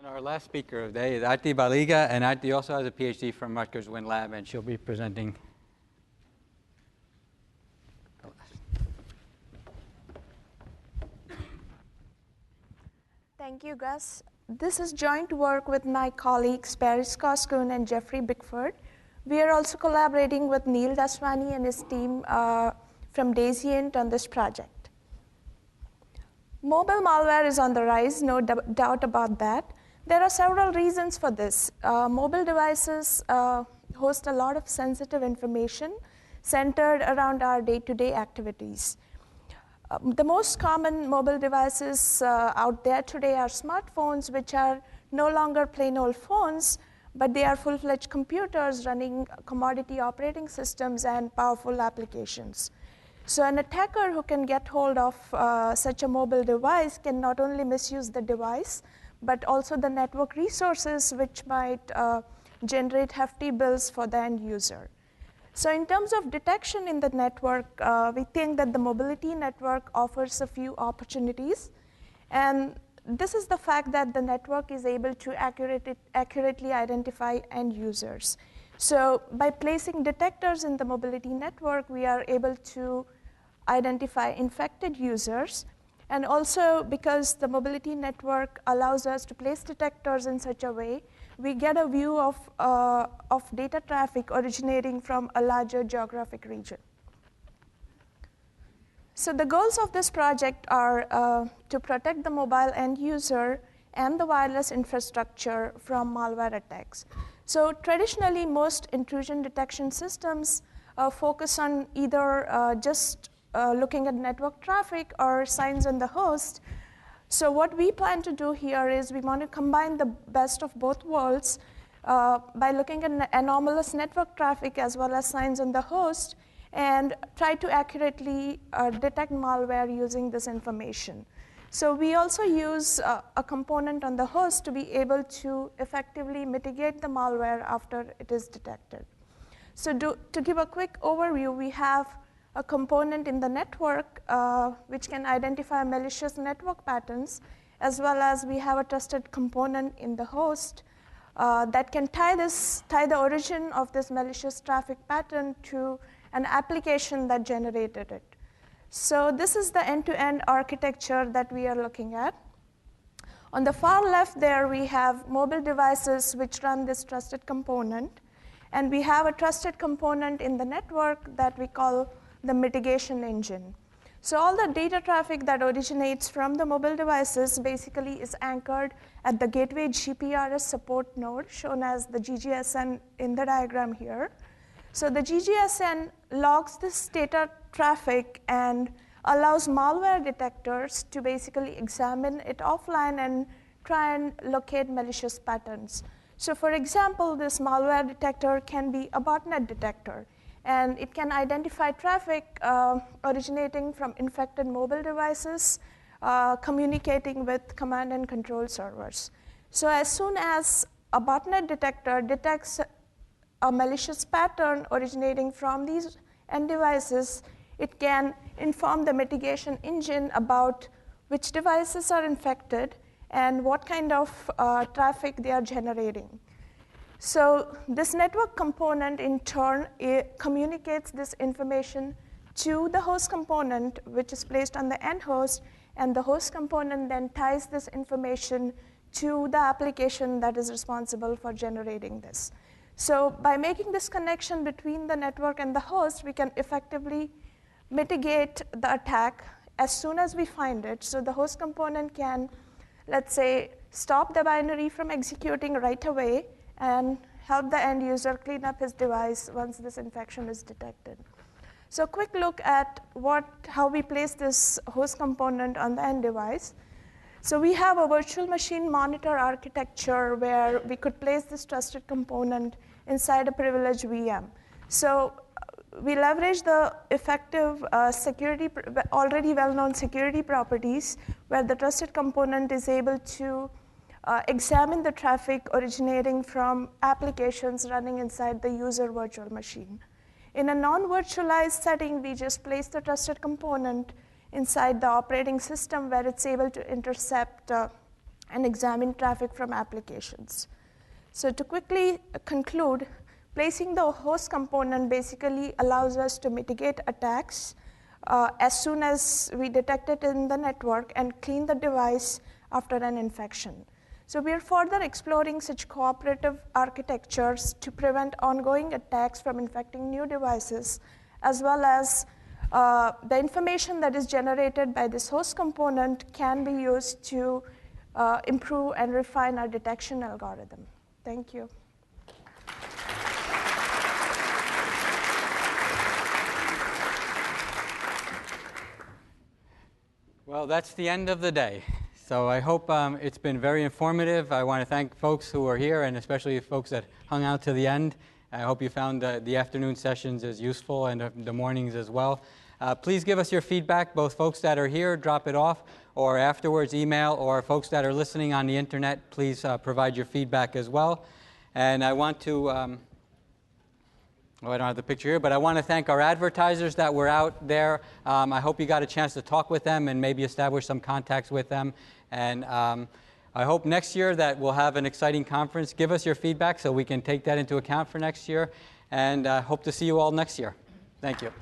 Our last speaker of the day is Aarti Baliga, and Aarti also has a PhD from Rutgers Wynn Lab, and she'll be presenting. Thank you, Gus. This is joint work with my colleagues Paris Koskun and Jeffrey Bickford. We are also collaborating with Neil Daswani and his team from Daisient on this project. Mobile malware is on the rise, no doubt about that. There are several reasons for this. Mobile devices host a lot of sensitive information centered around our day-to-day activities. The most common mobile devices out there today are smartphones, which are no longer plain old phones, but they are full-fledged computers running commodity operating systems and powerful applications. So an attacker who can get hold of such a mobile device can not only misuse the device, but also the network resources, which might generate hefty bills for the end user. So in terms of detection in the network, we think that the mobility network offers a few opportunities. And this is the fact that the network is able to accurately identify end users. So by placing detectors in the mobility network, we are able to identify infected users. And also, because the mobility network allows us to place detectors in such a way, we get a view of data traffic originating from a larger geographic region. So the goals of this project are to protect the mobile end user and the wireless infrastructure from malware attacks. So traditionally, most intrusion detection systems focus on either just looking at network traffic or signs on the host. So what we plan to do here is we want to combine the best of both worlds by looking at anomalous network traffic as well as signs on the host and try to accurately detect malware using this information. So we also use a component on the host to be able to effectively mitigate the malware after it is detected. So to give a quick overview, we have a component in the network which can identify malicious network patterns, as well as we have a trusted component in the host that can tie the origin of this malicious traffic pattern to an application that generated it. So this is the end-to-end architecture that we are looking at. On the far left there, we have mobile devices which run this trusted component. And we have a trusted component in the network that we call the mitigation engine. So all the data traffic that originates from the mobile devices basically is anchored at the gateway GPRS support node, shown as the GGSN in the diagram here. So the GGSN logs this data traffic and allows malware detectors to basically examine it offline and try and locate malicious patterns. So for example, this malware detector can be a botnet detector, and it can identify traffic originating from infected mobile devices communicating with command and control servers. So as soon as a botnet detector detects a malicious pattern originating from these end devices, it can inform the mitigation engine about which devices are infected and what kind of traffic they are generating. So this network component, in turn, communicates this information to the host component, which is placed on the end host, and the host component then ties this information to the application that is responsible for generating this. So by making this connection between the network and the host, we can effectively mitigate the attack as soon as we find it. So the host component can, let's say, stop the binary from executing right away and help the end user clean up his device once this infection is detected. So quick look at how we place this host component on the end device. So we have a virtual machine monitor architecture where we could place this trusted component inside a privileged VM. So we leverage the effective already well-known security properties where the trusted component is able to examine the traffic originating from applications running inside the user virtual machine. In a non-virtualized setting, we just place the trusted component inside the operating system where it's able to intercept and examine traffic from applications. So to quickly conclude, placing the host component basically allows us to mitigate attacks as soon as we detect it in the network and clean the device after an infection. So we are further exploring such cooperative architectures to prevent ongoing attacks from infecting new devices, as well as the information that is generated by this host component can be used to improve and refine our detection algorithm. Thank you. Well, that's the end of the day. So I hope it's been very informative. I want to thank folks who are here, and especially folks that hung out to the end. I hope you found the afternoon sessions as useful, and the mornings as well. Please give us your feedback, both folks that are here, drop it off, or afterwards email, or folks that are listening on the internet, please provide your feedback as well. And I want to, I don't have the picture here, but I want to thank our advertisers that were out there. I hope you got a chance to talk with them and maybe establish some contacts with them. And I hope next year that we'll have an exciting conference. Give us your feedback so we can take that into account for next year. And hope to see you all next year. Thank you.